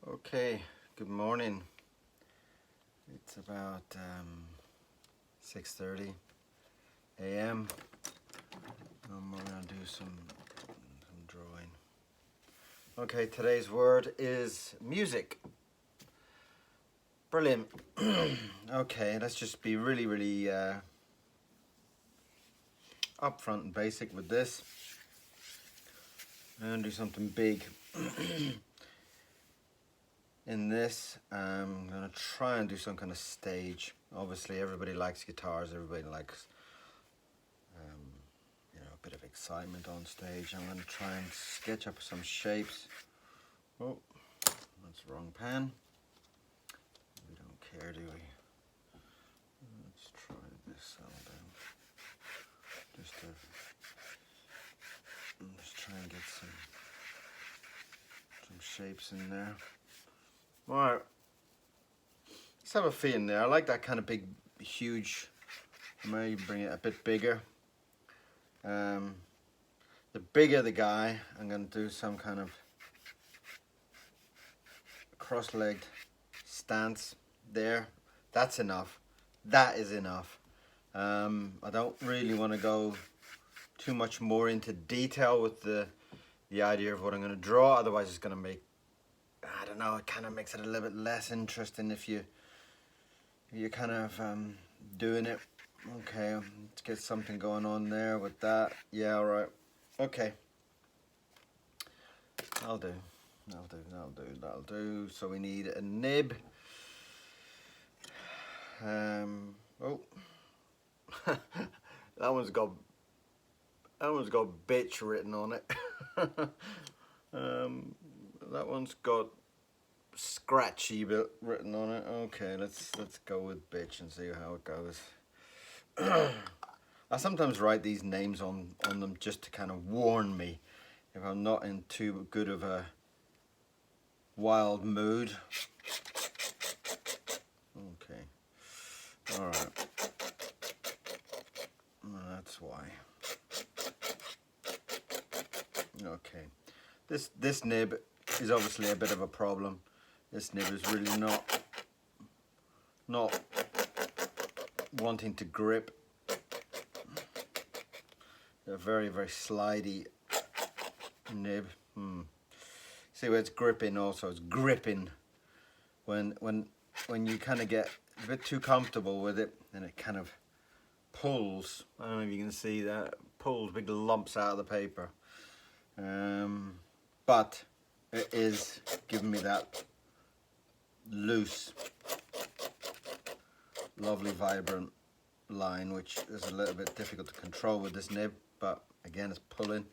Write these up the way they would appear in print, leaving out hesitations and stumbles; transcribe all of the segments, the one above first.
Okay, good morning. It's about 6:30 a.m. We're gonna do some drawing. Okay, today's word is music. Brilliant. Okay, let's just be really upfront and basic with this. I'm gonna do something big. In this, I'm gonna try and do some kind of stage. Obviously, everybody likes guitars. Everybody likes, a bit of excitement on stage. I'm gonna try and sketch up some shapes. Oh, that's the wrong pen. We don't care, do we? Let's try this out. Just try and get some shapes in there. All right. Let's have a feel in there. I like that kind of big, huge. I may bring it a bit bigger. The bigger the guy, I'm going to do some kind of cross-legged stance there. That's enough. That is enough. I don't really want to go too much more into detail with the idea of what I'm going to draw. Otherwise, it's going to make, I don't know, it kind of makes it a little bit less interesting if you're kind of doing it. Okay, let's get something going on there with that. Yeah, all right. Okay. That'll do. That'll do. So we need a nib. Oh. that one's got bitch written on it. That one's got scratchy bit written on it. Okay, let's go with bitch and see how it goes. I sometimes write these names on them just to kind of warn me if I'm not in too good of a wild mood. Okay. All right. That's why. Okay. This nib is obviously a bit of a problem. This nib is really not wanting to grip. A very slidey nib. See where it's gripping also. It's gripping. When you kind of get a bit too comfortable with it, then it kind of pulls. I don't know if you can see that. Pulls big lumps out of the paper. But it is giving me that loose, lovely, vibrant line, which is a little bit difficult to control with this nib, but again, it's pulling.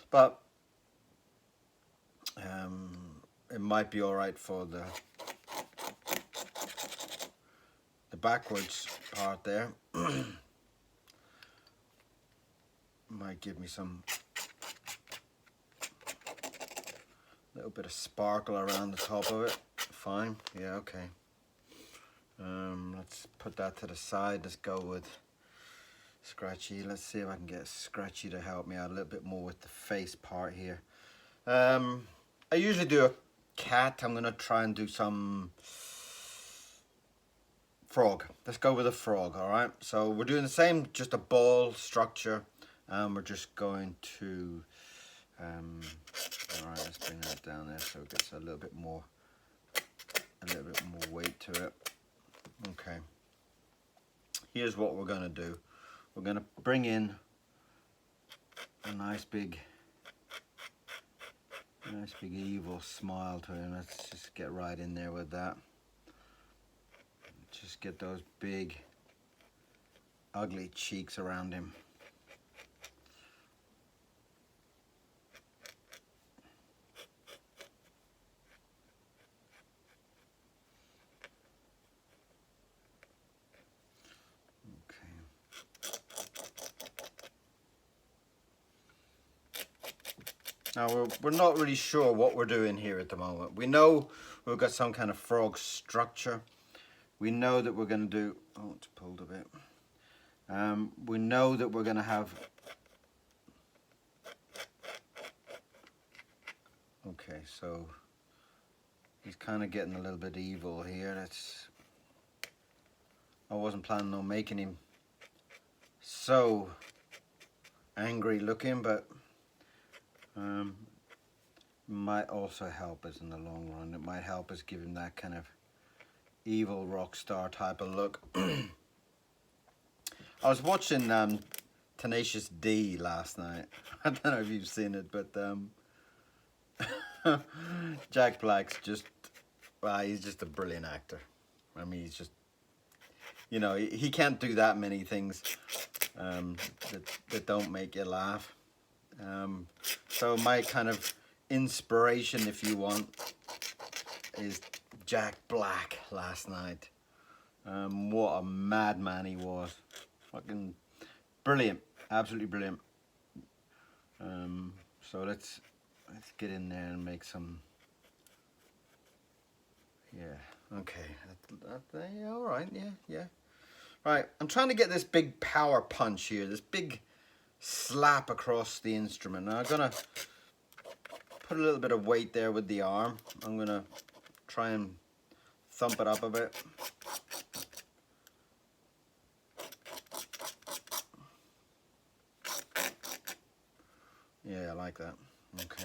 But it might be all right for the backwards part there. Might give me some little bit of sparkle around the top of it. Fine. Yeah, okay. Let's put that to the side. Let's go with scratchy. Let's see if I can get scratchy to help me out a little bit more with the face part here. I usually do a cat. I'm gonna try and do some frog. Let's go with a frog. All right, so we're doing the same, just a ball structure. We're just going to all right, let's bring that down there so it gets a little bit more weight to it. Okay, here's what we're gonna do. We're gonna bring in a nice big evil smile to him. Let's just get right in there with that. Just get those big ugly cheeks around him. Now we're not really sure what we're doing here at the moment. We know we've got some kind of frog structure. We know that we're going to do, oh, it's pulled a bit. We know that we're going to have, okay, so He's kind of getting a little bit evil here. I wasn't planning on making him so angry looking, but might also help us in the long run. It might help us give him that kind of evil rock star type of look. I was watching Tenacious D last night. I don't know if you've seen it, but Jack Black's just, well, he's just a brilliant actor. I mean, he's just, you know, he can't do that many things that don't make you laugh. So my kind of inspiration, if you want, is Jack Black last night. What a madman he was. Fucking brilliant, absolutely brilliant. So let's get in there and make some. Yeah, okay. Yeah, all right, yeah. Right, I'm trying to get this big power punch here, this big slap across the instrument. Now I'm gonna put a little bit of weight there with the arm. I'm gonna try and thump it up a bit. Yeah, I like that. Okay.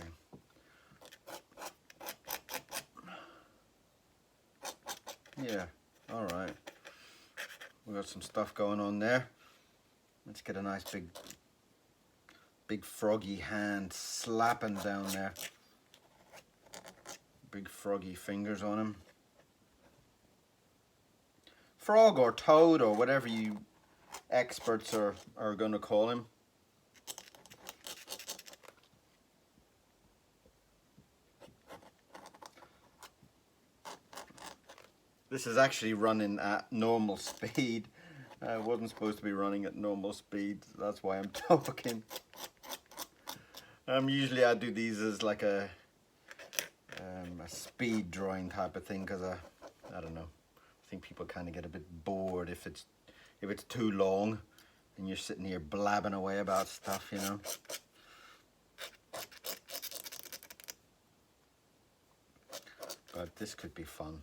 Yeah, all right. We got some stuff going on there. Let's get a nice big froggy hand slapping down there. Big froggy fingers on him. Frog or toad or whatever you experts are going to call him. This is actually running at normal speed. I wasn't supposed to be running at normal speed. That's why I'm talking. Usually I do these as like a speed drawing type of thing, because I don't know. I think people kind of get a bit bored if it's too long and you're sitting here blabbing away about stuff, you know. But this could be fun.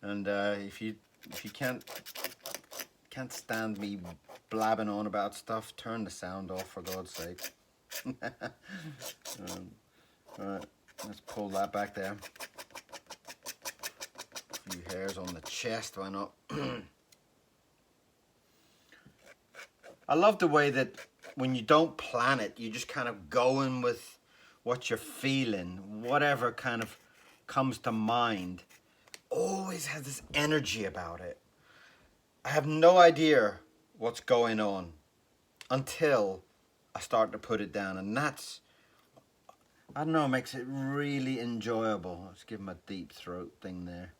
And if you can't stand me blabbing on about stuff, turn the sound off, for God's sake. Alright, let's pull that back there. A few hairs on the chest, why not? I love the way that when you don't plan it, you just kind of go in with what you're feeling, whatever kind of comes to mind. Always has this energy about it. I have no idea what's going on until I start to put it down, and that's, I don't know, makes it really enjoyable. Let's give him a deep throat thing there.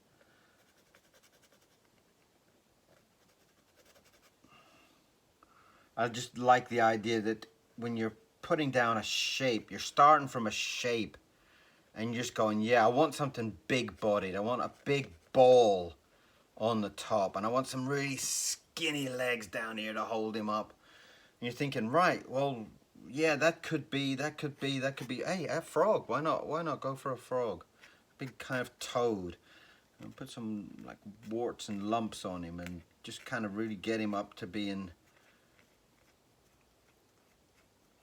I just like the idea that when you're putting down a shape, you're starting from a shape and you're just going, yeah, I want something big bodied. I want a big ball on the top, and I want some really skinny legs down here to hold him up. And you're thinking, right, well, yeah, that could be, hey, a frog. Why not go for a frog? A big kind of toad. And put some like warts and lumps on him and just kind of really get him up to being,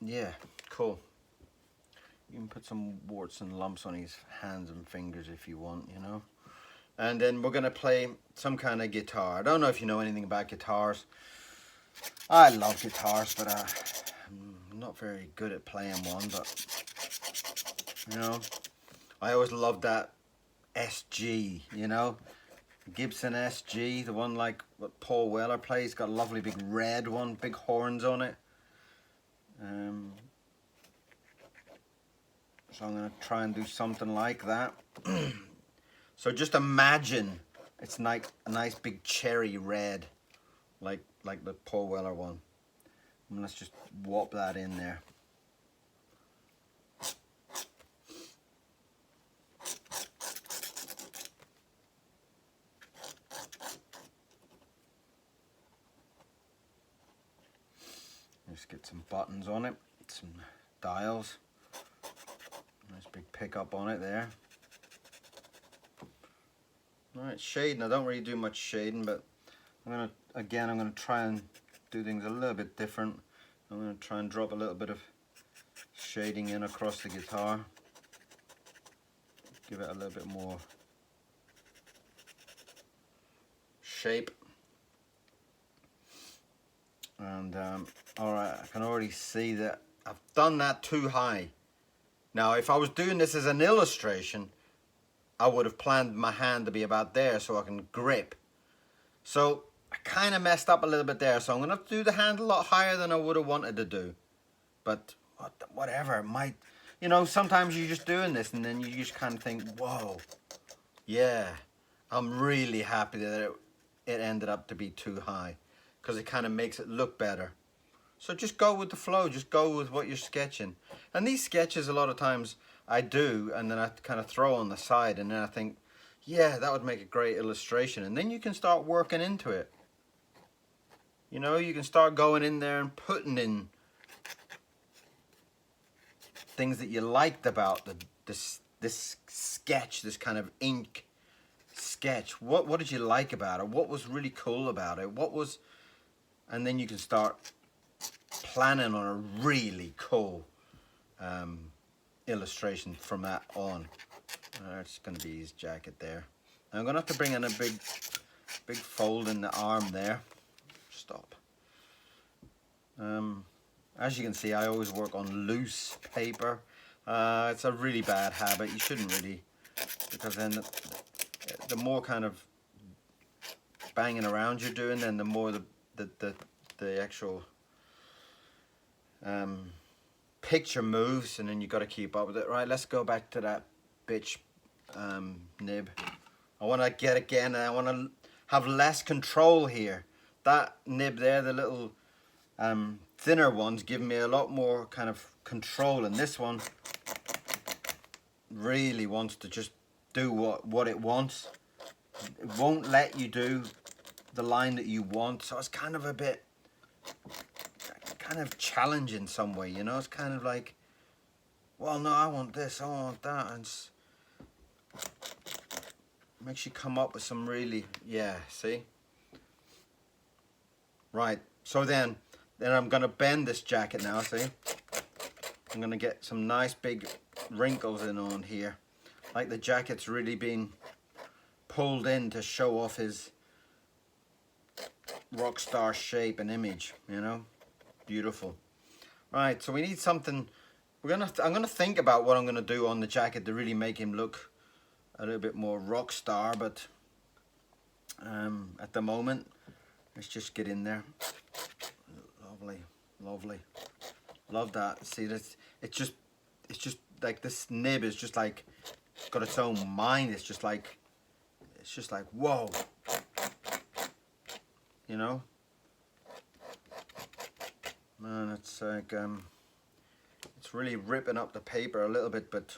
yeah, cool. You can put some warts and lumps on his hands and fingers if you want, you know. And then we're going to play some kind of guitar. I don't know if you know anything about guitars. I love guitars, but I'm not very good at playing one. But, you know, I always loved that SG, you know. Gibson SG, the one like what Paul Weller plays. Got a lovely big red one, big horns on it. So I'm going to try and do something like that. So just imagine it's like a nice big cherry red, like the Paul Weller one. And let's just whop that in there. Just get some buttons on it, some dials. Nice pick up on it there. Alright, shading. I don't really do much shading, but I'm gonna try and do things a little bit different. I'm gonna try and drop a little bit of shading in across the guitar. Give it a little bit more shape. And alright, I can already see that I've done that too high. Now if I was doing this as an illustration, I would have planned my hand to be about there so I can grip. So I kind of messed up a little bit there, so I'm going to have to do the hand a lot higher than I would have wanted to do. But whatever, it might, you know, sometimes you're just doing this and then you just kind of think, whoa, yeah, I'm really happy that it ended up to be too high, because it kind of makes it look better. So just go with the flow, just go with what you're sketching. And these sketches a lot of times I do, and then I kind of throw on the side, and then I think, yeah, that would make a great illustration. And then you can start working into it. You know, you can start going in there and putting in things that you liked about this sketch, this kind of ink sketch. What did you like about it? What was really cool about it? And then you can start planning on a really cool illustration from that on. It's going to be his jacket there. I'm going to have to bring in a big fold in the arm there. Stop. As you can see, I always work on loose paper. It's a really bad habit. You shouldn't really, because then the more kind of banging around you're doing, then the more the actual picture moves, and then you got to keep up with it. Right, let's go back to that bitch nib. I want to get again, and I want to have less control here. That nib there, the little thinner ones, give me a lot more kind of control, and this one really wants to just do what it wants. It won't let you do the line that you want, so it's kind of a bit kind of challenging some way, you know. It's kind of like, well, no, I want this, I want that, and makes you come up with some really, yeah, see? Right, so then I'm going to bend this jacket now, see? I'm going to get some nice big wrinkles in on here. Like the jacket's really been pulled in to show off his rock star shape and image, you know? Beautiful. Right, so we need something. I'm going to think about what I'm going to do on the jacket to really make him look a little bit more rock star, but at the moment, let's just get in there. Lovely, lovely. Love that. See, it's just like this nib is just like got its own mind. It's just like whoa, you know. Man, it's like it's really ripping up the paper a little bit, but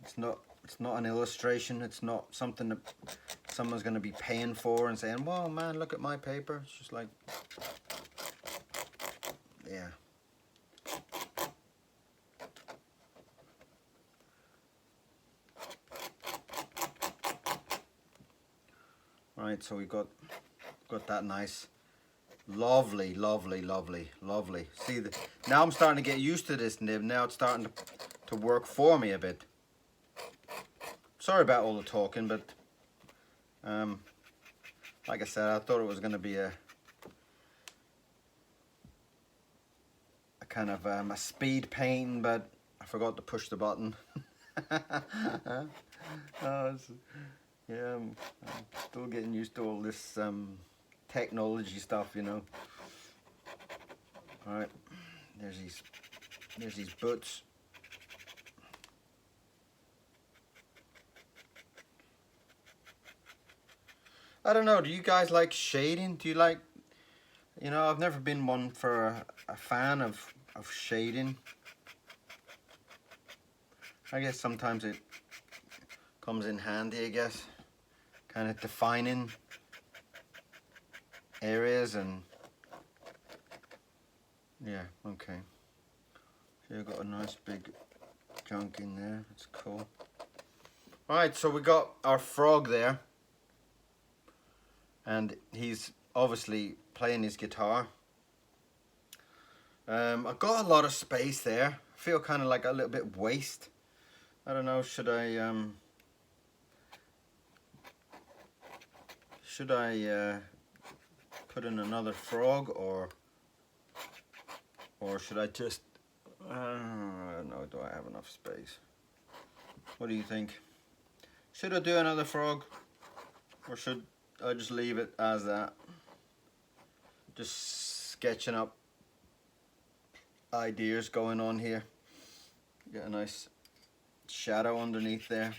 it's not an illustration. It's not something that someone's going to be paying for and saying, "Whoa, man, look at my paper." It's just like, yeah. Right, so we got that nice, lovely, lovely, lovely, lovely. See, now I'm starting to get used to this nib. Now it's starting to work for me a bit. Sorry about all the talking, but like I said, I thought it was going to be a kind of a speed painting, but I forgot to push the button. Yeah, I'm still getting used to all this technology stuff, you know. All right, there's these boots. I don't know, do you guys like shading? Do you like, you know, I've never been one for a fan of shading. I guess sometimes it comes in handy, I guess, kind of defining areas, and yeah, okay. So you've got a nice big junk in there. That's cool. Alright, so we got our frog there. And he's obviously playing his guitar. I've got a lot of space there. I feel kind of like a little bit waste. I don't know, should I put in another frog, or should I just, I don't know, do I have enough space? What do you think? Should I do another frog, or should I just leave it as that? Just sketching up ideas going on here. Get a nice shadow underneath there.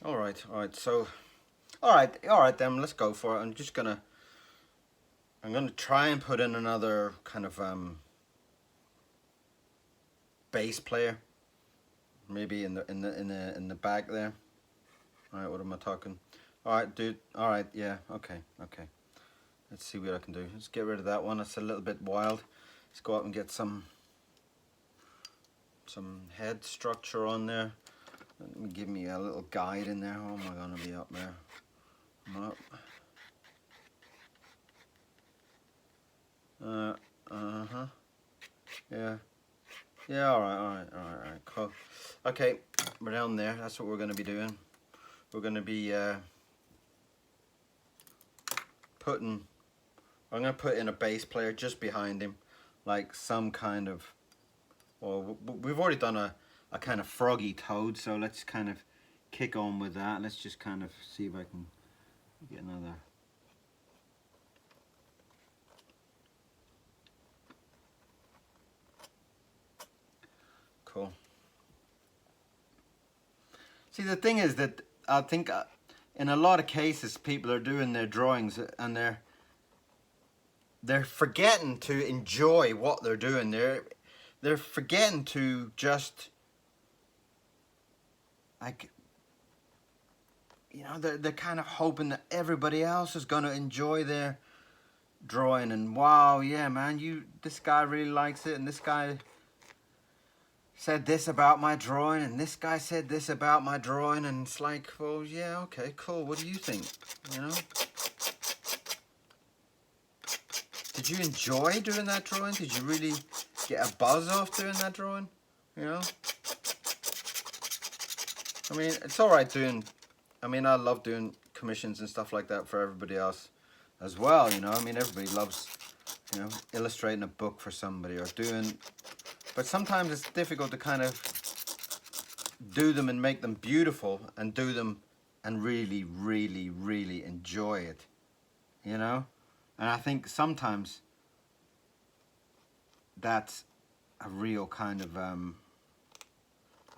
All right, so, all right then, let's go for it. I'm gonna try and put in another kind of bass player, maybe in the back there. All right, what am I talking? All right, dude. All right, yeah, okay. Let's see what I can do. Let's get rid of that one. That's a little bit wild. Let's go out and get some head structure on there. Let me give me a little guide in there. How am I gonna be up there? I'm up. Yeah, all right, cool. Okay, we're down there. That's what we're going to be doing. We're going to be I'm going to put in a bass player just behind him, like some kind of, well, we've already done a kind of froggy toad, so let's kind of kick on with that. Let's just kind of see if I can get another. Cool. See, the thing is that I think in a lot of cases people are doing their drawings and they're forgetting to enjoy what they're doing. They're forgetting to just, like, you know, they're kind of hoping that everybody else is going to enjoy their drawing, and wow, yeah, man, this guy really likes it, and this guy said this about my drawing, and this guy said this about my drawing, and it's like, well, yeah, okay, cool, what do you think, you know? Did you enjoy doing that drawing? Did you really get a buzz off doing that drawing, you know? I mean, it's alright doing, I mean, I love doing commissions and stuff like that for everybody else as well, you know? I mean, everybody loves, you know, illustrating a book for somebody or doing, but sometimes it's difficult to kind of do them and make them beautiful and do them and really, really, really enjoy it, you know? And I think sometimes that's a real kind of a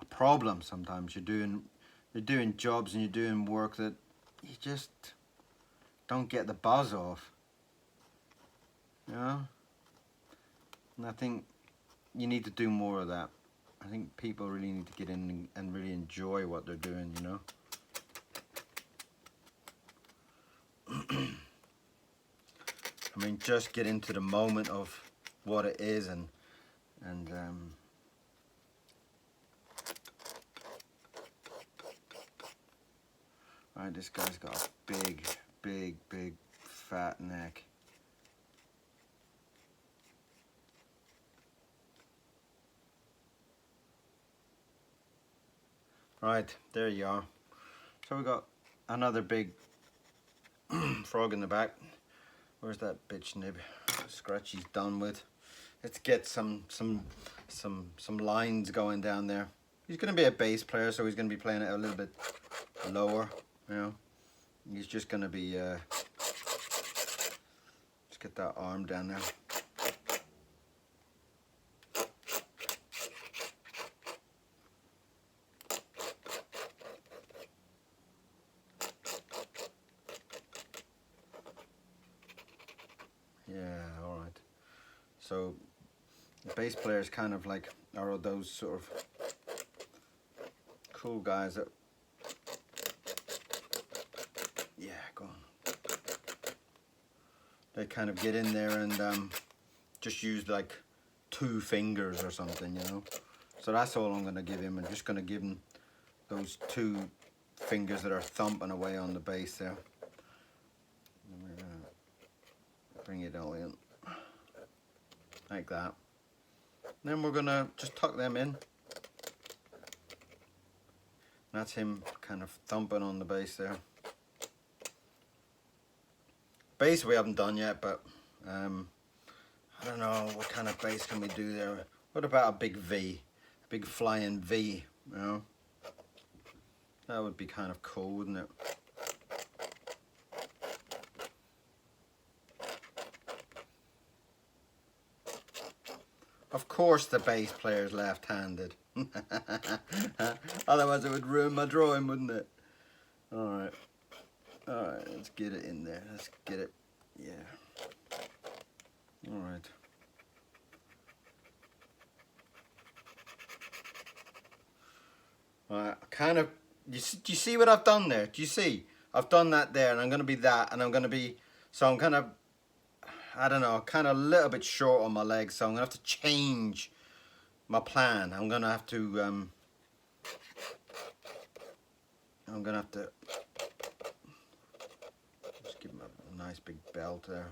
problem. Sometimes you're doing jobs and you're doing work that you just don't get the buzz off, you know? And I think you need to do more of that. I think people really need to get in and really enjoy what they're doing, you know? I mean, just get into the moment of what it is, and right, this guy's got a big fat neck. Right, there you are. So we got another big frog in the back. Where's that bitch nib? Scratchy's done with. Let's get some lines going down there. He's gonna be a bass player, so he's gonna be playing it a little bit lower, you know. He's just gonna be let's get that arm down there. Yeah, all right. So The bass players kind of like are those sort of cool guys that, yeah, go on. They kind of get in there and just use like 2 fingers or something, you know. So that's all I'm going to give him. I'm just going to give him those 2 fingers that are thumping away on the bass there. And we're going to bring it all in like that. And then we're going to just tuck them in. That's him kind of thumping on the bass there. Bass we haven't done yet, but I don't know what kind of bass can we do there. What about a big V? A big flying V, you know? That would be kind of cool, wouldn't it? Of course the bass player's left-handed. Otherwise it would ruin my drawing, wouldn't it? Alright. Alright, let's get it in there. Let's get it. Yeah. Alright. Alright, kind of, do you see what I've done there? Do you see? I've done that there, and I'm going to be that, and I'm going to be, so I'm kind of, I don't know, kind of a little bit short on my legs, so I'm going to have to change my plan. I'm going to have to, just give him a nice big belt there.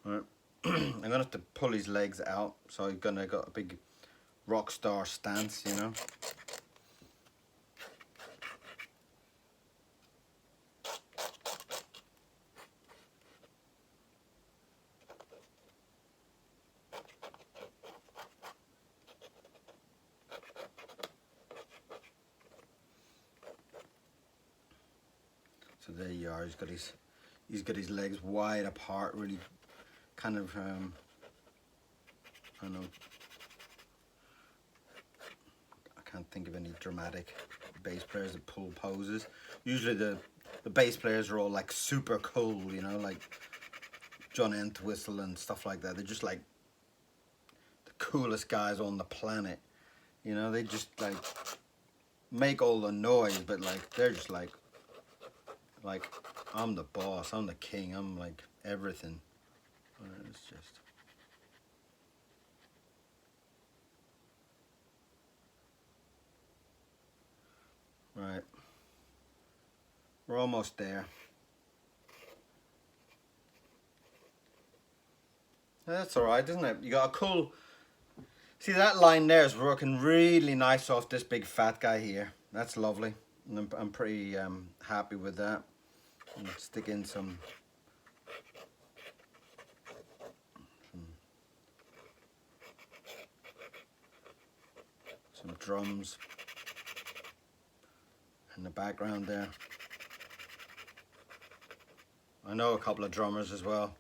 Alright. I'm gonna have to pull his legs out, so I'm gonna got a big rock star stance, you know. So there you are. He's got his legs wide apart, really. Kind of, I don't know, I can't think of any dramatic bass players that pull poses. Usually the bass players are all like super cool, you know, like John Entwistle and stuff like that. They're just like the coolest guys on the planet, you know. They just like make all the noise, but like they're just like I'm the boss, I'm the king, I'm like everything. It's just right. We're almost there. That's all right, isn't it? You got a cool. See, that line there is working really nice off this big fat guy here. That's lovely, and I'm pretty happy with that. I'm gonna stick in some drums in the background there. I know a couple of drummers as well.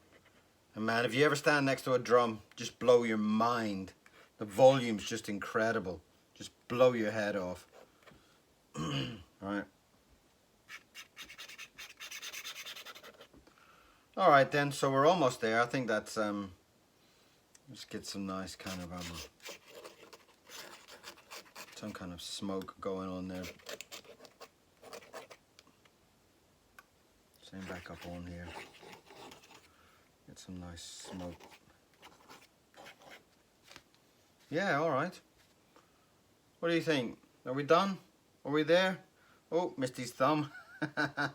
And man, if you ever stand next to a drum, just blow your mind. The volume's just incredible. Just blow your head off. Right. Alright then, so we're almost there. I think that's let's get some nice kind of some kind of smoke going on there. Same back up on here. Get some nice smoke. Yeah, alright. What do you think? Are we done? Are we there? Oh, missed his thumb. Oh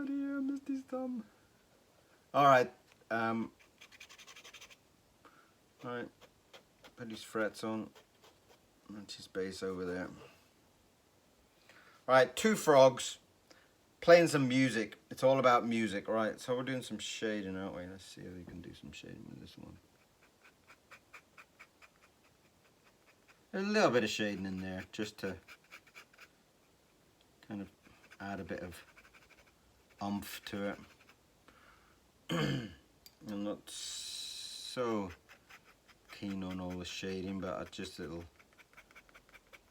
dear, missed his thumb. Alright. Alright. Put his frets on. That's his bass over there. Right, 2 frogs playing some music. It's all about music, right? So we're doing some shading, aren't we? Let's see if we can do some shading with this one. A little bit of shading in there, just to kind of add a bit of oomph to it. I'm not so keen on all the shading, but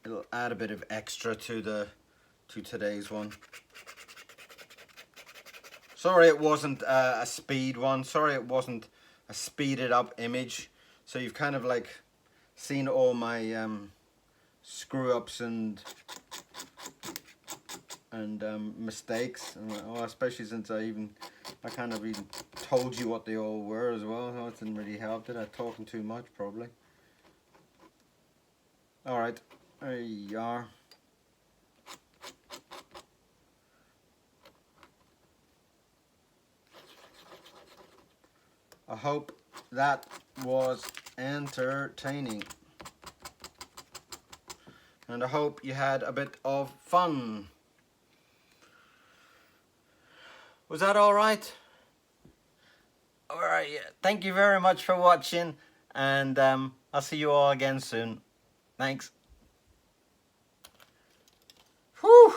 it'll add a bit of extra to today's one. Sorry it wasn't a speed one. Sorry it wasn't a speeded up image. So you've kind of like seen all my screw ups and mistakes, especially since I kind of even told you what they all were as well. So it didn't really help, did I? Talking too much, probably. Alright, there you are. I hope that was entertaining. And I hope you had a bit of fun. Was that alright? Alright, thank you very much for watching, and I'll see you all again soon. Thanks. Whew!